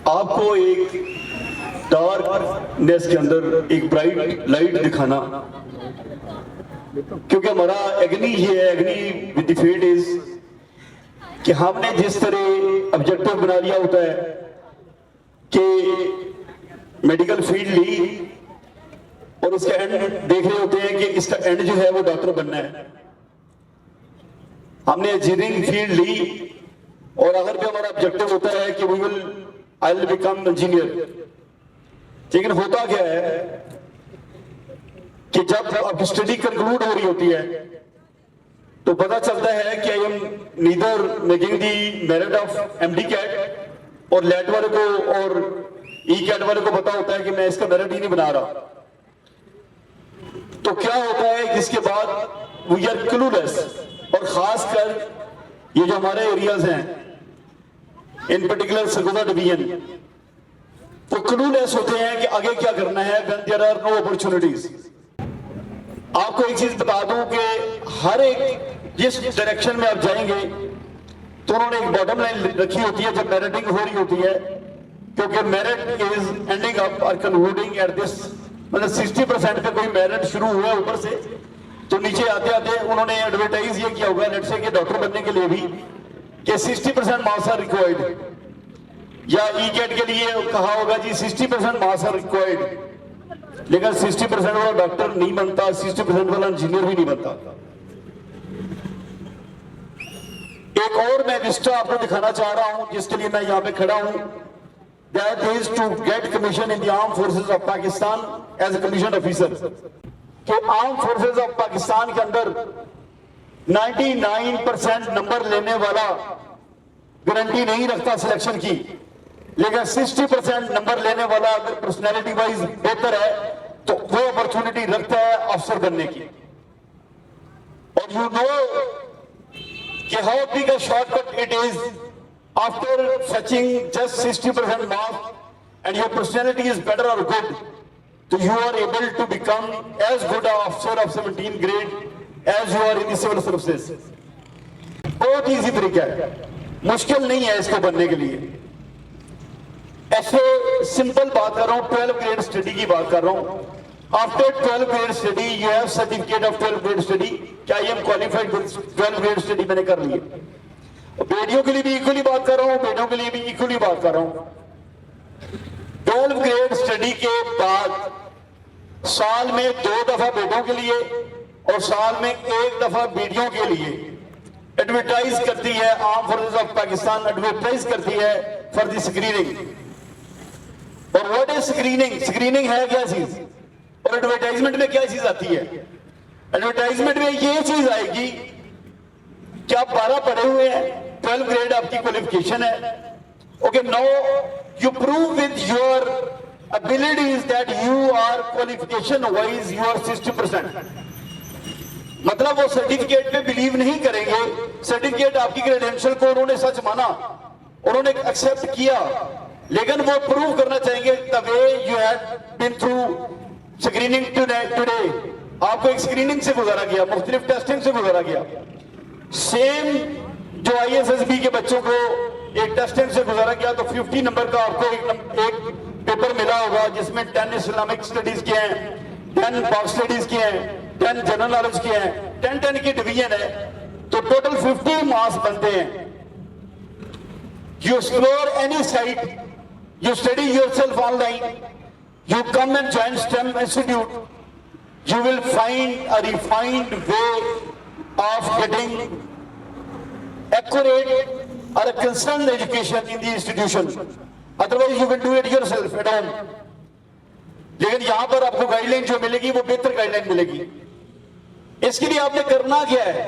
आपको एक डार्कनेस के अंदर एक ब्राइट लाइट दिखाना, क्योंकि हमारा एग्नी ये है, एग्नी विद द फेट इज कि हमने जिस तरह ऑब्जेक्टिव बना लिया होता है कि मेडिकल फील्ड ली और उसका एंड देख रहे होते हैं कि इसका एंड जो है वो डॉक्टर बनना है। हमने इंजीनियरिंग फील्ड ली और अगर भी हमारा ऑब्जेक्टिव होता है कि आई विल बिकम इंजीनियर, लेकिन होता क्या है कि जब आपकी स्टडी कंक्लूड हो रही होती है तो पता चलता है कि I am neither making the merit of MD CAT, और लेट वाले को और ई कैट वाले को पता होता है कि मैं इसका मेरिट ही नहीं बना रहा। तो क्या होता है, जिसके बाद वी आर क्लूलेस, और खासकर ये जो हमारे एरियाज हैं, इन पर्टिकुलर सरगोदा डिवीजन, वो क्लूलेस होते हैं कि आगे क्या करना है when there are no opportunities. आपको एक चीज बता दूं कि हर एक जिस डायरेक्शन में आप जाएंगे तो उन्होंने एक बॉटम लाइन रखी होती है जब मेरिटिंग हो रही होती है, क्योंकि मेरिट इज एंडिंग अप और कंक्लूडिंग एट दिस, मतलब 60% पे कोई मेरिट शुरू हुआ है ऊपर से, तो नीचे आते आते उन्होंने एडवर्टाइज ये किया होगा लेट्स से कि डॉक्टर बनने के लिए भी कि 60% मार्क्स आर रिक्वायर्ड, या ई कैट के लिए कहा होगा जी 60% मार्क्स आर रिक्वायर्ड, लेकिन 60% वाला डॉक्टर नहीं बनता, 60% वाला इंजीनियर भी नहीं बनता। एक और मैं विस्टा आपको दिखाना चाह रहा हूं जिसके लिए मैं यहां पे खड़ा हूं, that is to get commission in the arm forces of Pakistan as a commission officer. कि आर्म फोर्सेस ऑफ पाकिस्तान के अंदर 99% नंबर लेने वाला गारंटी नहीं रखता सिलेक्शन की, लेकिन 60% नंबर लेने वाला अगर पर्सनैलिटी वाइज बेहतर है तो वो अपॉर्चुनिटी रखता है अफसर बनने की। और यू नो कि how big a shortcut it is after फैचिंग just 60% marks and your personality is better और गुड, तो you are able to become as good an officer of 17 grade as you are in the civil services। बहुत easy तरीका है, मुश्किल नहीं है इसको बनने के लिए। ऐसे सिंपल बात कर रहा हूं, 12 ग्रेड स्टडी की बात कर रहा हूं। After 12 grade study you have certificate of 12 grade study, क्या I am qualified with 12 grade study मैंने कर ली है। बेटियों के लिए भी इक्वली बात कर रहा हूं, बेटों के लिए भी इक्वली बात कर रहा हूं। 12 ग्रेड स्टडी के बाद साल में 2 दफा बेटों के लिए और साल में 1 दफा बेटियों के लिए एडवर्टाइज करती है arm forces of Pakistan, advertise करती है फॉर द स्क्रीनिंग। और व्हाट इज स्क्रीनिंग? स्क्रीनिंग है क्या चीज, और एडवर्टाइजमेंट में क्या चीज आती है? एडवर्टाइजमेंट में ये चीज आएगी कि आप 12 पढ़े हुए हैं, 12 ग्रेड आपकी क्वालिफिकेशन है, okay, now you prove with your abilities that you are qualification wise you are 60%। मतलब वो सर्टिफिकेट पे बिलीव नहीं करेंगे, सर्टिफिकेट आपकी क्रेडेंशियल को उन्होंने सच माना, उन्होंने एक्सेप्ट किया, लेकिन वो प्रूव करना चाहेंगे the way you have been through screening today. आपको एक स्क्रीनिंग से गुजारा गया, मुख्तलिफ टेस्टिंग से गुजारा गया। सेम जो ISSB के बच्चों को एक टेस्टिंग से गुजारा गया, तो 50 नंबर का आपको एक पेपर मिला होगा जिसमें 10 इस्लामिक स्टडीज के हैं, 10 पाक स्टडीज के हैं, 10 जनरल नॉलेज के हैं, 10 की डिवीजन है, तो टोटल 50 मार्क्स बनते हैं। You explore any site, you study yourself online, you come and join STEM institute, you will find a refined way of getting accurate or a concerned education in the institution. Otherwise you will do it yourself at home. लेकिन यहां पर आपको guideline जो मिलेगी वो बेहतर guideline मिलेगी। इसके लिए आपने करना क्या है,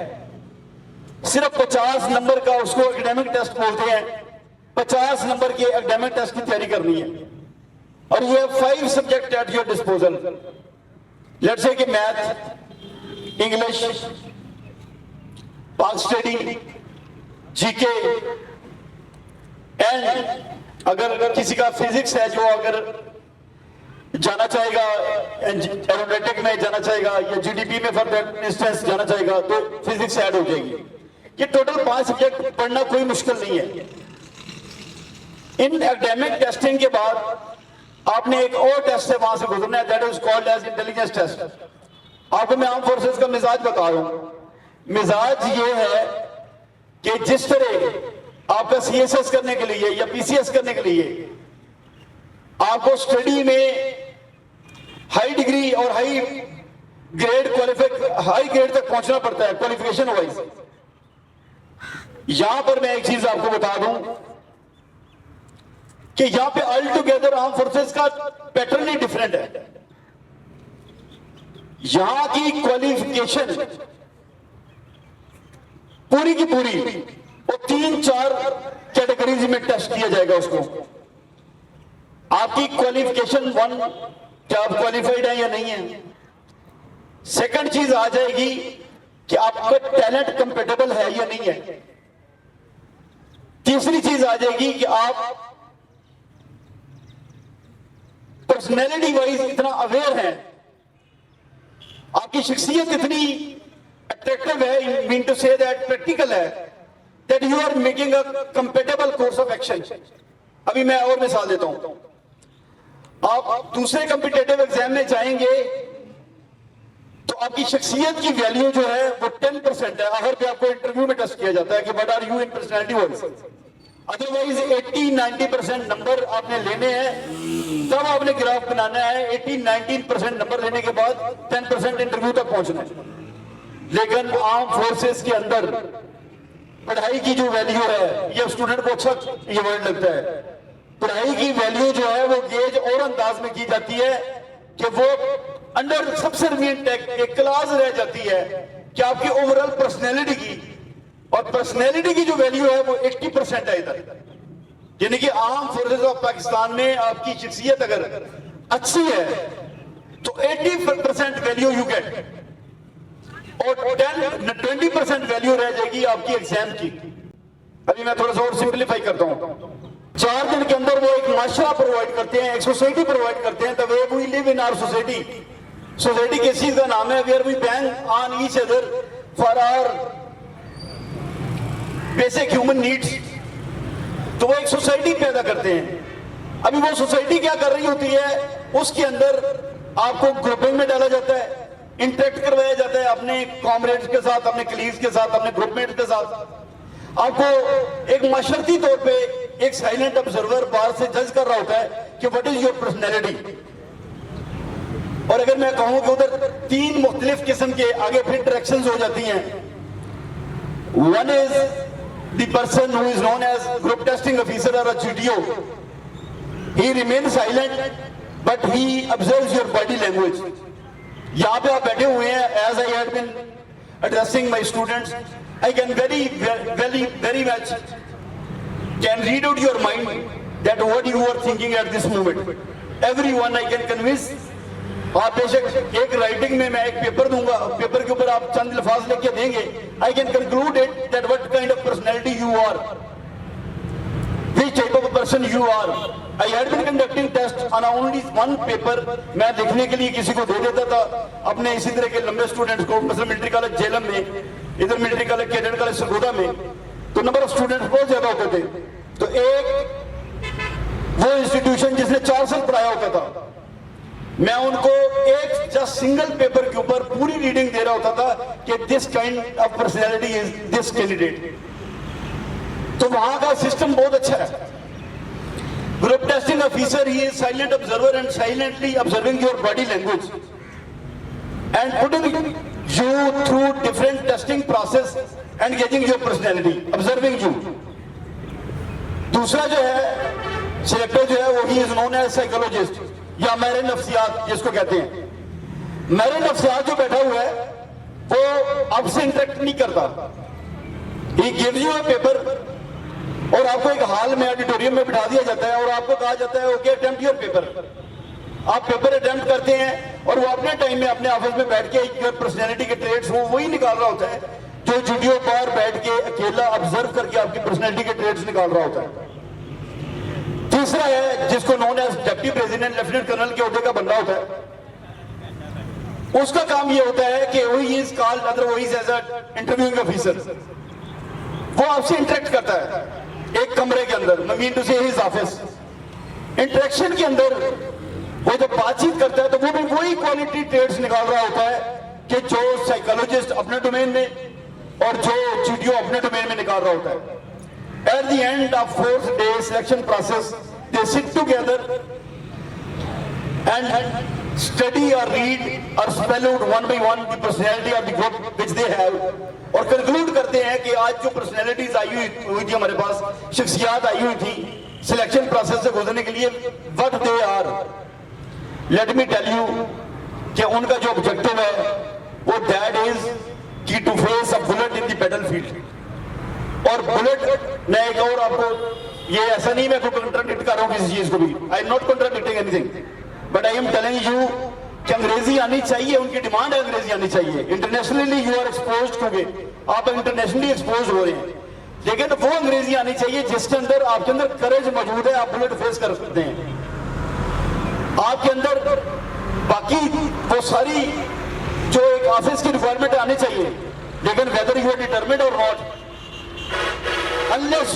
सिर्फ 50 नंबर का उसको एकेडमिक टेस्ट बोलते हैं, 50 नंबर के एकेडमिक टेस्ट की तैयारी करनी है, और ये 5 subject at your disposal. Let's say कि मैथ, इंग्लिश, पाक स्टडी, जीके, एंड अगर किसी का फिजिक्स है जो अगर जाना चाहेगा, एरोनॉटिक में जाना चाहेगा या जीडीपी में फॉर दैट इंस्टेंस जाना चाहेगा, तो फिजिक्स ऐड हो जाएगी। ये टोटल 5 सब्जेक्ट पढ़ना कोई मुश्किल नहीं है। इन एकेडमिक टेस्टिंग के बाद आपने एक और टेस्ट से वहां से गुजरना है, that is called as intelligence test. आपको मैं आर्म फोर्सेस का मिजाज बता रहा हूं। मिजाज ये है कि जिस तरह आपका सीएसएस करने के लिए या पीसीएस करने के लिए आपको स्टडी में हाई डिग्री और हाई ग्रेड हाई ग्रेड तक पहुंचना पड़ता है क्वालिफिकेशन वाइज, यहां पर मैं एक चीज आपको बता दूं कि यहां पे ऑल टुगेदर आर्म फोर्सेस का पैटर्न ही डिफरेंट है। यहां की क्वालिफिकेशन पूरी की पूरी वो 3-4 कैटेगरीज में टेस्ट किया जाएगा उसको। आपकी क्वालिफिकेशन 1, क्या आप क्वालिफाइड है या नहीं है। सेकंड चीज आ जाएगी कि आपका टैलेंट कंपेटेबल है या नहीं है। तीसरी चीज आ जाएगी कि आप पर्सनैलिटी वाइज इतना अवेयर है, आपकी शख्सियत इतनी अट्रैक्टिव है, mean to say that practical है, that you are making a compatible course of action. अभी मैं और मिसाल देता हूं। आप दूसरे कॉम्पिटिटिव एग्जाम में जाएंगे तो आपकी शख्सियत की वैल्यू जो है वो 10% है। हर पे आपको इंटरव्यू में टेस्ट किया जाता है कि what are you in personality wise. Otherwise 80-90% number आपने लेने हैं, तब आपने ग्राफ बनाना है। 18-19% नंबर लेने के बाद 10% इंटरव्यू तक पहुंचना है। लेकिन आर्म फोर्सेस के अंदर पढ़ाई की जो वैल्यू है, ये स्टूडेंट को अच्छा ये वर्ड लगता है, पढ़ाई की वैल्यू जो है वो गेज और अंदाज में की जाती है कि वो अंडर सबसर्विएंट एक क्लास रह जाती है कि आपकी ओवरऑल पर्सनैलिटी की, और पर्सनैलिटी की जो वैल्यू है वो 80% है इधर। यानी कि आर्म फोर्सेस ऑफ पाकिस्तान में आपकी शख्सियत अगर अच्छी है तो 80% वैल्यू यू गेट, और 20% वैल्यू रह जाएगी आपकी एग्जाम की। अभी मैं थोड़ा सा और सिंप्लीफाई करता हूं। 4 दिन के अंदर वो एक माशरा प्रोवाइड करते हैं, एक सोसाइटी प्रोवाइड करते हैं, the way we live in our society. Society किस चीज का नाम है? Where we bank on each other for our basic human needs. तो वो एक सोसाइटी पैदा करते हैं। अभी वो सोसाइटी क्या कर रही होती है, उसके अंदर आपको ग्रुपिंग में डाला जाता है, इंटरेक्ट करवाया जाता है अपने कॉमरेड्स के साथ, अपने कलीग्स के साथ, अपने ग्रुपमेट्स के साथ। आपको एक माशरती तौर पे एक साइलेंट ऑब्जर्वर बाहर से जज कर रहा होता है कि व्हाट इज योर पर्सनैलिटी। और अगर मैं कहूं कि उधर 3 मुख्तलिफ किस्म के आगे फिर डायरेक्शंस हो जाती हैं। One is the person who is known as group testing officer और GTO। He remain silent but he observes your body language. यहां पे आप बैठे हुए हैं, as I had been addressing my students, I can very much can read out your mind that what you are thinking at this moment. Everyone I can convince। आप बेशक एक writing में मैं एक पेपर दूंगा, पेपर के ऊपर आप चंद अल्फाज लिख के देंगे, I can conclude it that what kind of personality you are, which type of a person you are। I had been conducting test on only one paper। मैं लिखने के लिए किसी को दे देता था अपने इसी तरह के लंबे स्टूडेंट्स को, मतलब मिलिट्री कॉलेज झेलम में, इधर military college cadet college Sargodha में, तो नंबर ऑफ स्टूडेंट्स बहुत ज्यादा होते थे। तो एक वो इंस्टीट्यूशन जिसने 4 साल पढ़ाया होता था, मैं उनको एक जस्ट सिंगल पेपर के ऊपर पूरी रीडिंग दे रहा होता था कि this kind of personality is this candidate. तो वहां का सिस्टम बहुत अच्छा है। Group testing officer he is silent observer and silently observing your body language and putting you through different testing process and gauging your personality, observing you. दूसरा जो है selector जो है वो he is known as psychologist या माहिर नफ्सियात जिसको कहते हैं। माहिर नफ्सियात जो बैठा हुआ है वो आपसे इंटरेक्ट नहीं करता। He gives you a paper और आपको एक हॉल में ऑडिटोरियम में बिठा दिया जाता है और आपको कहा जाता है ओके अटेम्प्ट योर पेपर। आप पेपर अटेम्प्ट करते हैं और वो अपने टाइम में अपने ऑफिस में बैठ के पर्सनैलिटी के ट्रेड्स वो वही निकाल रहा होता है जो GTO पर बैठ के अकेला ऑब्जर्व करके आपकी पर्सनैलिटी के ट्रेड्स निकाल रहा होता है। तीसरा है जिसको known as deputy president, lieutenant colonel के ओहदे का बंदा होता है। उसका काम ये होता है कि वही is called otherwise as a interviewing officer. वो आपसे इंटरेक्ट करता है एक कमरे के अंदर, मैं मीन टू से हिज ऑफिस, इंटरेक्शन के अंदर वो जब बातचीत करता है तो वो भी वही क्वालिटी ट्रेड्स निकाल रहा होता है कि जो साइकोलॉजिस्ट अपने डोमेन में और जो जीटीओ अपने डोमेन में निकाल रहा होता है। At the end of 4th day selection process they sit together and study or read or spell out one by one the personality of the group which they have, और conclude करते हैं कि आज जो पर्सनैलिटीज आई हुई थी हमारे पास, शख्सियात आई हुई थी सिलेक्शन प्रोसेस से गुजरने के लिए, what they are. Let me tell you कि उनका जो ऑब्जेक्टिव है वो दैट इज कि to face a bullet in the battlefield. और बुलेट, मैं एक और आपको, ये ऐसा नहीं मैं कोई कंट्राडिक्ट कर रहा हूं किसी चीज को भी, I am not contradicting anything, but I am telling you कि अंग्रेजी आनी चाहिए, उनकी डिमांड है अंग्रेजी आनी चाहिए। इंटरनेशनली यू आर एक्सपोज्ड, क्योंकि आप इंटरनेशनली एक्सपोज हो रहे हैं, लेकिन वो अंग्रेजी आनी चाहिए जिसके अंदर आपके अंदर करेज मौजूद है, आप बुलेट फेस कर सकते हैं। आपके अंदर बाकी वो सारी जो एक ऑफिस की रिक्वायरमेंट आनी चाहिए, लेकिन वेदर यू आर डिटरमिन्ड और not, unless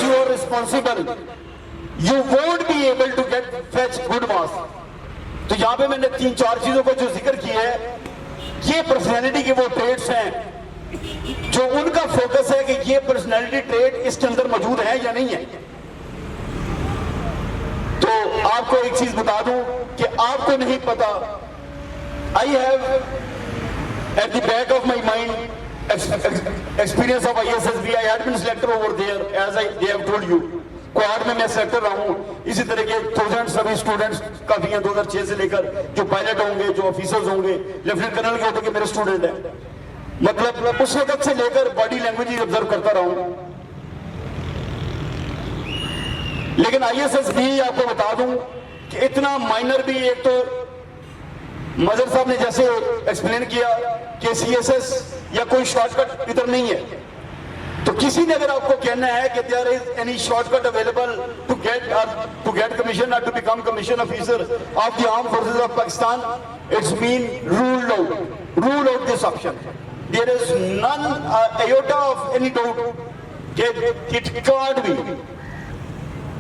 you are responsible, you won't be able to fetch good marks। तो यहां पे मैंने 3-4 चीजों को जो जिक्र किया है, ये पर्सनैलिटी के वो ट्रेड्स हैं जो उनका फोकस है कि ये पर्सनैलिटी ट्रेड इसके अंदर मौजूद है या नहीं है। तो आपको एक चीज बता दूं कि आपको नहीं पता, I have at the back of my mind experience of ISSB, I had been selected over there as they have told you। Quad में मैं सेलेक्टर रहा हूं, इसी तरह के 1000 सभी स्टूडेंट्स काफी हैं 2006 से लेकर, जो पायलट होंगे, जो ऑफिसर्स होंगे, लेफ्टिनेंट कर्नल के होते कि मेरे स्टूडेंट हैं। मतलब उस वक्त से लेकर बॉडी लैंग्वेज ही ऑब्जर्व करता रहा हूं। लेकिन ISSB आपको बता दूं कि इतना माइनर भी, एक तो मजर साहब ने जैसे एक्सप्लेन किया कि CSS या कोई शॉर्टकट इधर नहीं है, तो किसी ने अगर आपको कहना है कि there is any shortcut available to get commission और to become commission officer of the armed forces of Pakistan, it's mean rule out this option. There is none iota of any doubt कि इट कांट बी।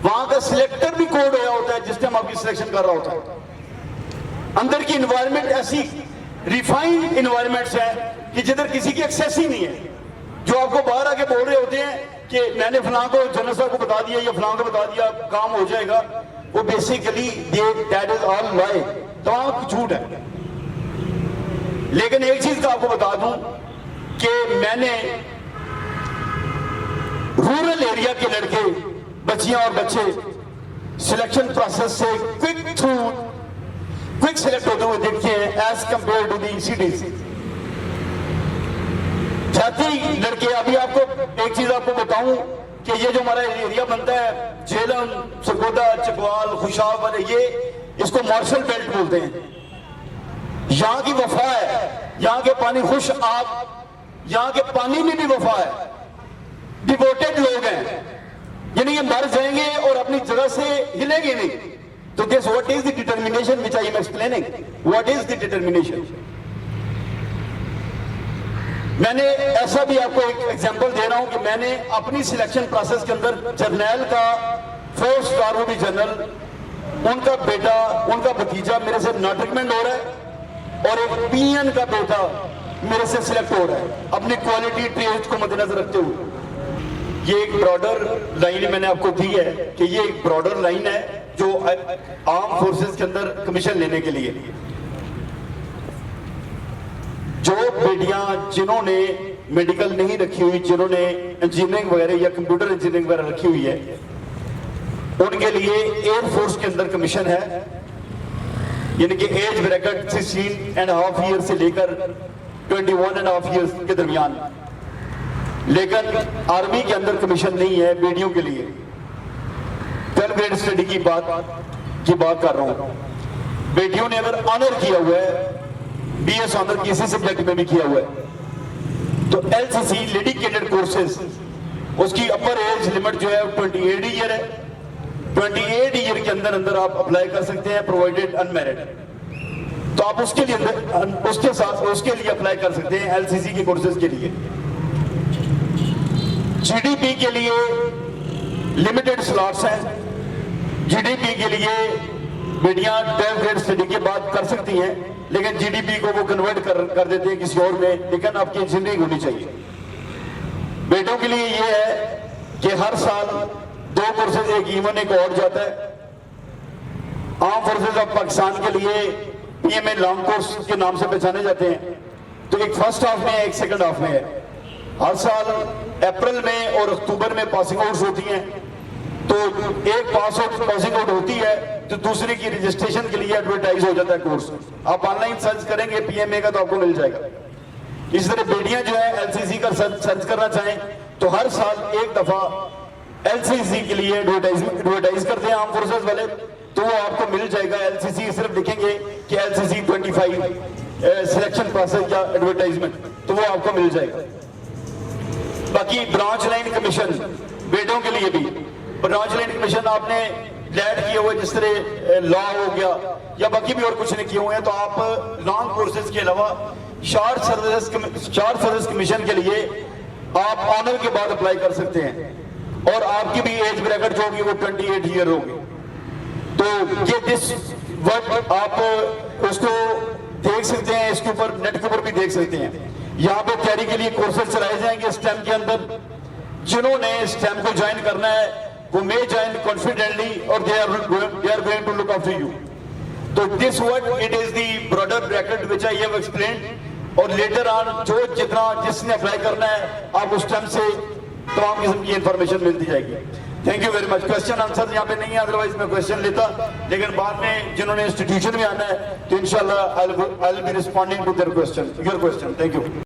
वहां का selector भी code होया होता है जिस time आपकी सिलेक्शन कर रहा होता है। अंदर की इन्वायरमेंट ऐसी रिफाइंड इन्वायरमेंट्स है कि जिधर किसी की एक्सेस ही नहीं है, जो आपको बाहर आके बोल रहे होते हैं कि मैंने फलां को, जनरल साहब को बता दिया या फलां को बता दिया, काम हो जाएगा, वो basically that is all lie, तमाम झूठ है। लेकिन एक चीज का आपको बता दूं कि मैंने रूरल एरिया के लड़के, बच्चियां और बच्चे सिलेक्शन प्रोसेस से क्विक सिलेक्ट होते हुए देखते हैं as compare to the cities. जाती लड़के, अभी आपको एक चीज आपको बताऊं कि ये जो हमारा एरिया बनता है, झेलम, सरगोदा, चकवाल, खुशाब वाले, ये इसको मार्शल बेल्ट बोलते हैं। यहाँ की वफा है, यहाँ के पानी खुश आप, यहाँ के पानी में भी वफा है, डिवोटेड लोग हैं, यानी ये मर जाएंगे और अपनी जगह से हिलेंगे नहीं। तो this what is the determination which I am explaining, what is the determination. मैंने ऐसा भी आपको एक एग्जांपल दे रहा हूं कि मैंने अपनी सिलेक्शन प्रोसेस के अंदर जर्नैल का 4 स्टार वो भी जनरल, उनका बेटा, उनका भतीजा मेरे से नॉटिकमेंट हो रहा है, और एक PN का बेटा मेरे से सिलेक्ट हो रहा है, अपनी क्वालिटी ट्रेड को मद्देनजर रखते हुए। ये एक ब्रॉडर लाइन मैंने आपको दी है कि ये एक ब्रॉडर लाइन है जो आर्म फोर्सेस के अंदर कमीशन लेने के लिए। जो बेटियां जिन्होंने मेडिकल नहीं रखी हुई, जिन्होंने इंजीनियरिंग वगैरह या कंप्यूटर इंजीनियरिंग वगैरह रखी हुई है, उनके लिए एयरफोर्स के अंदर कमीशन है, यानी कि एज ब्रैकेट 16.5 ईयर से लेकर 21.5 ईयर के दरमियान। लेकिन आर्मी के अंदर कमीशन नहीं है बेटियों के लिए। 12 ग्रेड स्टडी की बात कर रहा हूं। बेटियों ने अगर ऑनर किया हुआ है, BS ऑनर किसी सब्जेक्ट में भी किया हुआ है, तो LCC लेडी कैडेट कोर्सेज, उसकी अपर एज लिमिट जो है 28 ईयर है। 28 ईयर के अंदर आप अप्लाई कर सकते हैं, प्रोवाइडेड अनमैरिड। तो आप उसके लिए अप्लाई कर सकते हैं LCC के कोर्सेज के लिए। जीडीपी के लिए लिमिटेड स्लॉट्स हैं। जीडीपी के लिए बेटियां 12th ग्रेड स्टडी के बाद कर सकती हैं, लेकिन जीडीपी को वो कन्वर्ट कर देते हैं किसी और में, लेकिन आपकी इंजीनियरिंग होनी चाहिए। बेटों के लिए ये है कि हर साल 2 कोर्सेज, एक ईवन एक और जाता है। आर्म फोर्सेज ऑफ पाकिस्तान के लिए पीएमए लॉन्ग कोर्स के नाम से पहचाने जाते हैं। तो एक फर्स्ट हाफ में है, एक सेकंड हाफ में है। हर साल अप्रैल में और अक्टूबर में पासिंग आउट्स होती हैं। तो एक पासिंग आउट होती है तो दूसरे की रजिस्ट्रेशन के लिए एडवर्टाइज हो जाता है कोर्स। आप ऑनलाइन सर्च करेंगे पीएमए का तो आपको मिल जाएगा। इस तरह बेटियां जो है एलसीसी का सर्च करना चाहें तो हर साल एक दफा एलसीसी के लिए एडवर्टाइज करते हैं आर्म फोर्सेस वाले, तो वो आपको मिल जाएगा। एलसीसी सिर्फ लिखेंगे कि एलसीसी 25 सिलेक्शन प्रोसेस या एडवर्टाइजमेंट, तो वो आपको मिल जाएगा। बाकी ब्रांच लाइन कमीशन बेटों के लिए भी, ब्रांच लाइन कमीशन आपने लैड किए हुए, जिस तरह लॉ हो गया या बाकी भी और कुछ नहीं किए हुए हैं, तो आप लॉन्ग कोर्सेज के अलावा शॉर्ट सर्विस कमीशन के लिए आप ऑनर के बाद अप्लाई कर सकते हैं। और आपकी भी एज ब्रैकेट जो होगी वो 28 ईयर होगी। तो ये दिस वर्क आप उसको देख सकते हैं, इसके ऊपर नेट के ऊपर भी देख सकते हैं। यहाँ पे तैयारी के लिए कोर्सेज चलाए जाएंगे स्टेम के अंदर। जिन्होंने स्टेम को ज्वाइन करना है वो मे ज्वाइन कॉन्फिडेंटली और they are going to look after you. तो this work it is the broader bracket which I have explained. और लेटर ऑन जिसने अप्लाई करना है आप उस टाइम से तमाम किस्म की इंफॉर्मेशन मिलती जाएगी। Thank you very much. Question answer यहाँ पे नहीं है, अदरवाइज मैं क्वेश्चन लेता, लेकिन बाद में जिन्होंने इंस्टीट्यूशन में आना है तो इंशाल्लाह I will be responding to their question, your question. Thank you.